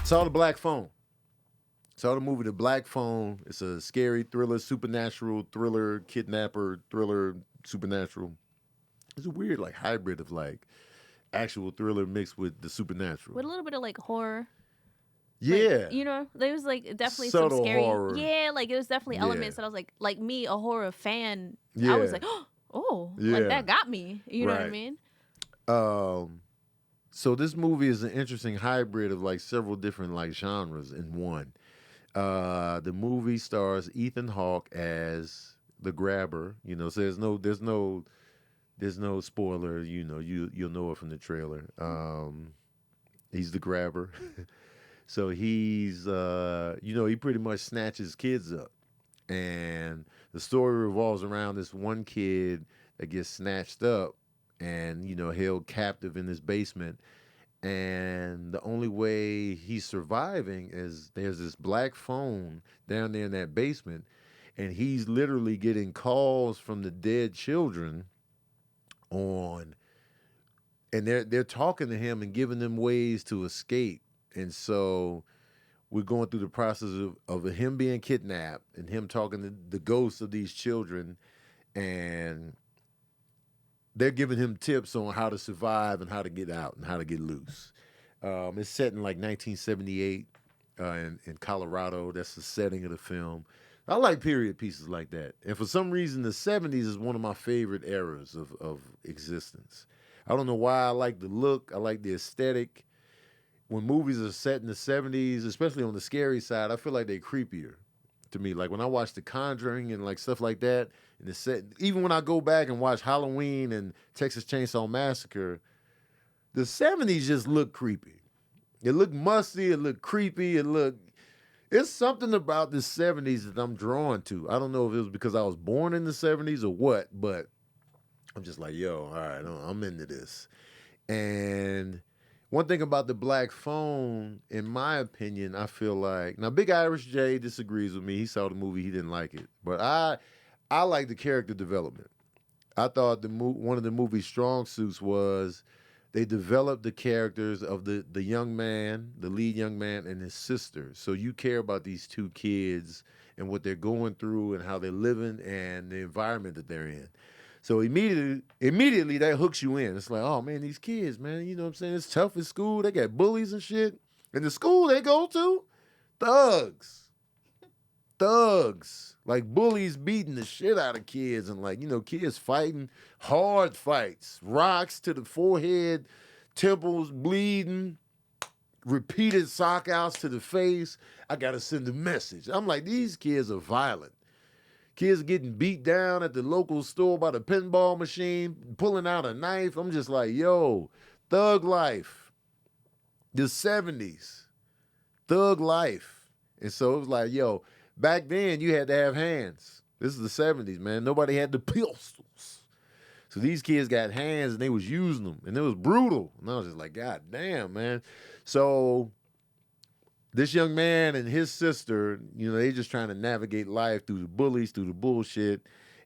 Saw the Black Phone. Saw the movie The Black Phone. It's a scary thriller, supernatural thriller, kidnapper thriller, supernatural. It's a weird like hybrid of like actual thriller mixed with the supernatural. With a little bit of like horror. Like, Yeah, you know, there was like definitely some subtle scary. horror. Yeah, like it was definitely Yeah, elements that I was like me, a horror fan. I was yeah, like, oh, like yeah. that got me. You know what I Right. mean? Um. So this movie is an interesting hybrid of like several different like genres in one. The movie stars Ethan Hawke as the grabber. You know, so there's no spoiler. You know, you'll know it from the trailer. He's the grabber. So he's you know, he pretty much snatches kids up, and the story revolves around this one kid that gets snatched up and you know held captive in his basement, and the only way he's surviving is there's this black phone down there in that basement, and he's literally getting calls from the dead children on, and they're talking to him and giving them ways to escape. And so we're going through the process of him being kidnapped and him talking to the ghosts of these children, and they're giving him tips on how to survive and how to get out and how to get loose. It's set in like 1978 in Colorado. That's the setting of the film. I like period pieces like that. And for some reason, the 70s is one of my favorite eras of existence. I don't know why I like the look, I like the aesthetic. When movies are set in the 70s, especially on the scary side, I feel like they're creepier to me. Like when I watch The Conjuring and like stuff like that, and the set, even when I go back and watch Halloween and Texas Chainsaw Massacre, the 70s just look creepy. It looked musty, it looked creepy, it's something about the 70s that I'm drawn to. I don't know if it was because I was born in the 70s or what, but I'm just like, yo, all right, I'm into this. And one thing about the Black Phone, in my opinion, I feel like now Big Irish J disagrees with me. He saw the movie, he didn't like it, but I like the character development. I thought one of the movie's strong suits was they developed the characters of the young man, the lead young man, and his sister. So you care about these two kids and what they're going through and how they're living and the environment that they're in. So immediately that hooks you in. It's like, oh man, these kids, man, you know what I'm saying? It's tough at school. They got bullies and shit. And the school they go to, thugs. Thugs. Like bullies beating the shit out of kids and like, you know, kids fighting hard fights. Rocks to the forehead, temples bleeding, repeated sock outs to the face. I gotta send a message. I'm like, these kids are violent. Kids getting beat down at the local store by the pinball machine, pulling out a knife. I'm just like, yo, thug life. The 70s. Thug life. And so it was like, yo, back then you had to have hands. This is the 70s, man. Nobody had the pistols. So these kids got hands and they was using them. And it was brutal. And I was just like, God damn, man. So this young man and his sister, you know, they just trying to navigate life through the bullies, through the bullshit.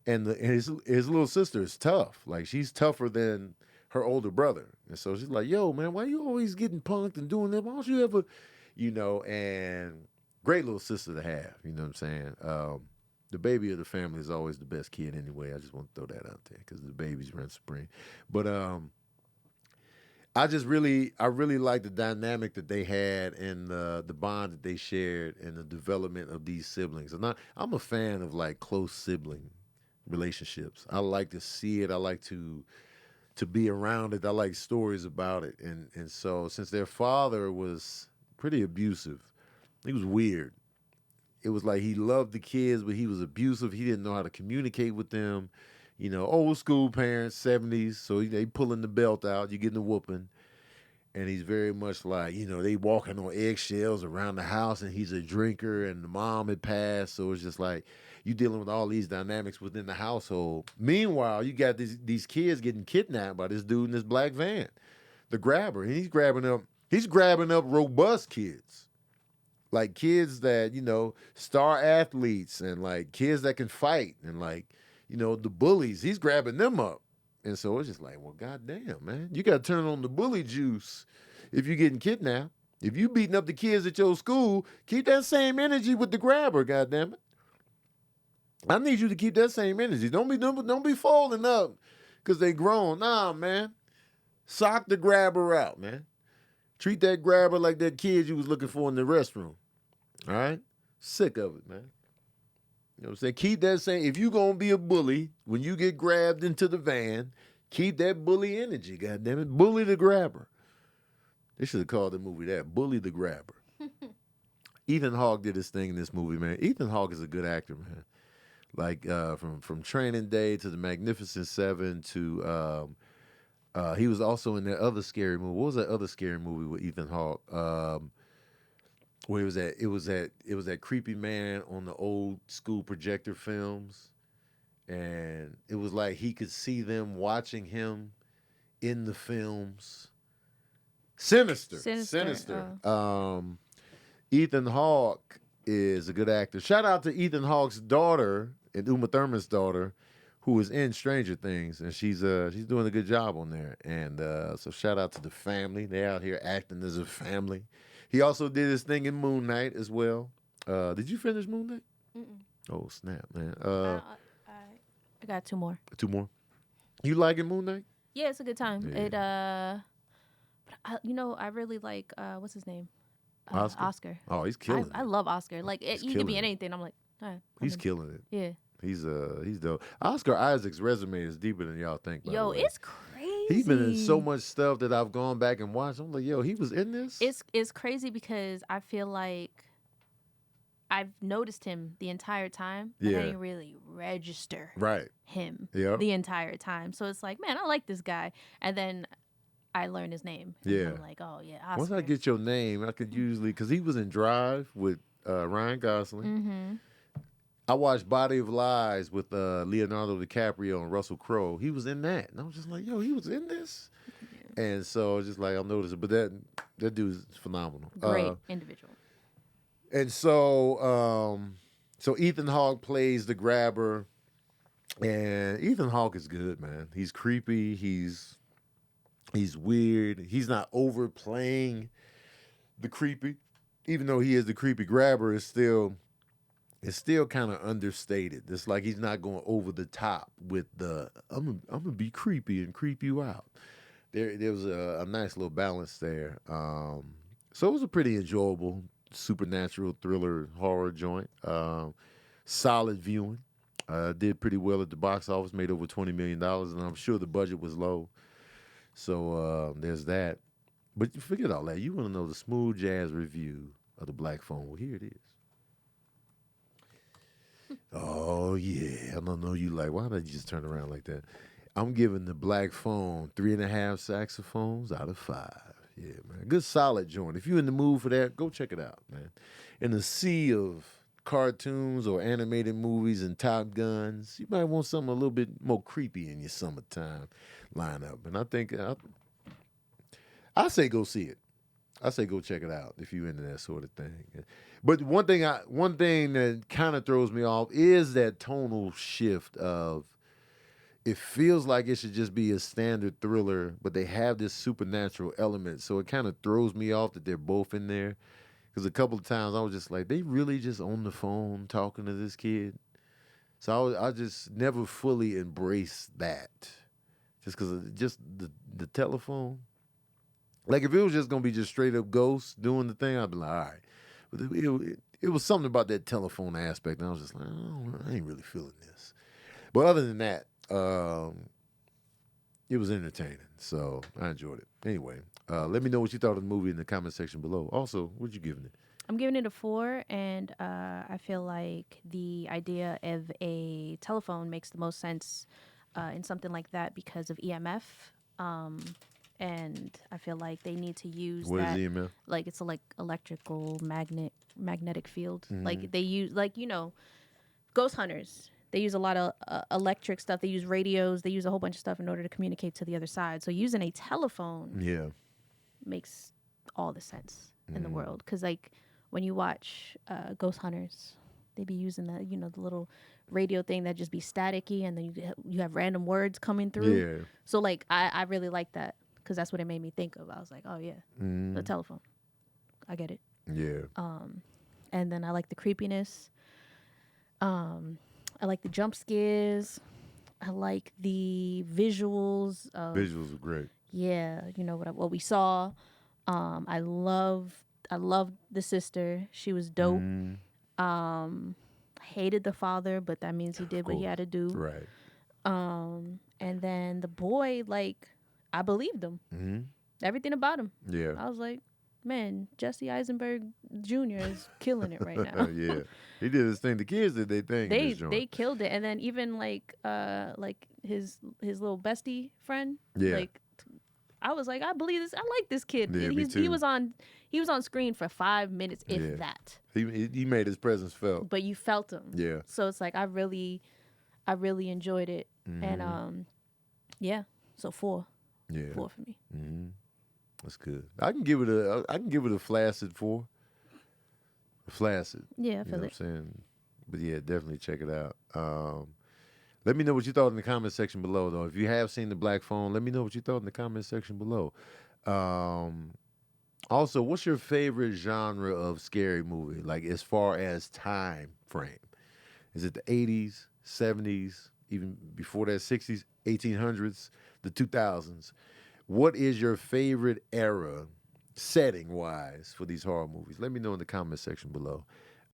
And his little sister is tough. Like she's tougher than her older brother. And so she's like, yo, man, why you always getting punked and doing that? Why don't you ever, you know, and great little sister to have, you know what I'm saying? The baby of the family is always the best kid anyway. I just want to throw that out there because the babies run supreme. But I really like the dynamic that they had and the bond that they shared and the development of these siblings. And I'm a fan of like close sibling relationships. I like to see it. I like to be around it. I like stories about it. And so since their father was pretty abusive, he was weird. It was like he loved the kids, but he was abusive. He didn't know how to communicate with them. You know, old school parents, 70s. So they pulling the belt out. You're getting a whooping. And he's very much like, you know, they walking on eggshells around the house, and he's a drinker, and the mom had passed. So it's just like you dealing with all these dynamics within the household. Meanwhile, you got these kids getting kidnapped by this dude in this black van, the grabber. And he's grabbing up robust kids. Like kids that, you know, star athletes and like kids that can fight and like, you know, the bullies, he's grabbing them up. And so it's just like, well, goddamn, man, you got to turn on the bully juice if you're getting kidnapped. If you beating up the kids at your school, keep that same energy with the grabber, goddammit. I need you to keep that same energy. Don't be falling up because they grown. Nah, man. Sock the grabber out, man. Treat that grabber like that kid you was looking for in the restroom. All right? Sick of it, man. You know what I'm saying? Keep that same. If you going to be a bully, when you get grabbed into the van, keep that bully energy, goddammit. Bully the grabber. They should have called the movie that. Bully the grabber. Ethan Hawke did his thing in this movie, man. Ethan Hawke is a good actor, man. Like from Training Day to The Magnificent Seven to he was also in that other scary movie. What was that other scary movie with Ethan Hawke? Where he was at? It was that creepy man on the old school projector films, and it was like he could see them watching him in the films. Sinister. Ethan Hawke is a good actor. Shout out to Ethan Hawke's daughter and Uma Thurman's daughter, who is in Stranger Things, and she's doing a good job on there. And so shout out to the family. They're out here acting as a family. He also did his thing in Moon Knight as well. Did you finish Moon Knight? Mm-mm. Oh snap, man! I got 2 more. 2 more. You liking Moon Knight? Yeah, it's a good time. Yeah. I really like what's his name? Oscar? Oh, he's killing it. I love Oscar. Like he could be in anything. I'm like, all right. He's killing it. Yeah. He's dope. Oscar Isaac's resume is deeper than y'all think. Yo, it's crazy. He's been in so much stuff that I've gone back and watched. I'm like, yo, he was in this. It's crazy because I feel like I've noticed him the entire time, but I didn't really register him the entire time. So it's like, man, I like this guy, and then I learned his name. And I'm like, oh yeah, Oscar. Once I get your name, I could usually, because he was in Drive with Ryan Gosling. Mm-hmm. I watched Body of Lies with Leonardo DiCaprio and Russell Crowe. He was in that. And I was just like, yo, he was in this? Yeah. And so it's just like, I'm noticing. But that dude's phenomenal. Great individual. And so Ethan Hawke plays the grabber. And Ethan Hawke is good, man. He's creepy. He's weird. He's not overplaying the creepy. Even though he is the creepy grabber, it's still kind of understated. It's like he's not going over the top with the I'm gonna be creepy and creep you out. There was a nice little balance there. So it was a pretty enjoyable supernatural thriller horror joint. Solid viewing. Did pretty well at the box office. Made over $20 million, and I'm sure the budget was low. So there's that. But forget all that. You want to know the smooth jazz review of the Black Phone? Well, here it is. Oh, yeah. I don't know you like, why did you just turn around like that? I'm giving the Black Phone 3.5 saxophones out of 5. Yeah, man. Good solid joint. If you're in the mood for that, go check it out, man. In a sea of cartoons or animated movies and Top Guns, you might want something a little bit more creepy in your summertime lineup. And I think, I say go see it. I say go check it out if you're into that sort of thing. But one thing that kind of throws me off is that tonal shift of it feels like it should just be a standard thriller, but they have this supernatural element. So it kind of throws me off that they're both in there. Because a couple of times I was just like, they really just on the phone talking to this kid? So I just never fully embraced that. Just because of just the telephone. Like, if it was just going to be just straight up ghosts doing the thing, I'd be like, all right. But it was something about that telephone aspect, and I was just like, I ain't really feeling this. But other than that, it was entertaining, so I enjoyed it. Anyway, let me know what you thought of the movie in the comment section below. Also, what you giving it? I'm giving it a 4, and I feel like the idea of a telephone makes the most sense in something like that because of EMF. And I feel like they need to use what is EMF? Like, it's a electrical magnetic field. Mm-hmm. Like, they use, ghost hunters. They use a lot of electric stuff. They use radios. They use a whole bunch of stuff in order to communicate to the other side. So using a telephone makes all the sense in the world. Because, like, when you watch ghost hunters, they be using the little radio thing that just be staticky, and then you have random words coming through. Yeah. So, like, I really like that. Because that's what it made me think of. I was like, oh, yeah, the telephone. I get it. Yeah. And then I like the creepiness. I like the jump scares. I like the visuals of Visuals are great. yeah, you know what we saw. I love the sister. She was dope. Mm, Hated the father, but that means he of did what he course. had to do. Right. And then the boy, like, I believed him. Mm-hmm. Everything about him. Yeah. I was like, man, Jesse Eisenberg Jr. is killing it right now. Yeah. He did his thing. The kids did their thing in this joint. They killed it. And then even like his little bestie friend, Yeah. like I was like, I believe this. I like this kid. Yeah, me He too. was on screen for 5 minutes, if Yeah. that. He made his presence felt. But you felt him. Yeah. So it's like I really enjoyed it. And yeah. So 4. Yeah. 4 for me. Mm-hmm. That's good. I can give it a flaccid 4. Flaccid. Yeah, I You know feel what I'm it. saying? But yeah, definitely check it out. Let me know what you thought in the comment section below, though. If you have seen The Black Phone, let me know what you thought in the comment section below. Also, what's your favorite genre of scary movie? Like, as far as time frame, is it the 80s, 70s, even before that, 60s, 1800s, the 2000s? What is your favorite era, setting wise, for these horror movies? Let me know in the comment section below.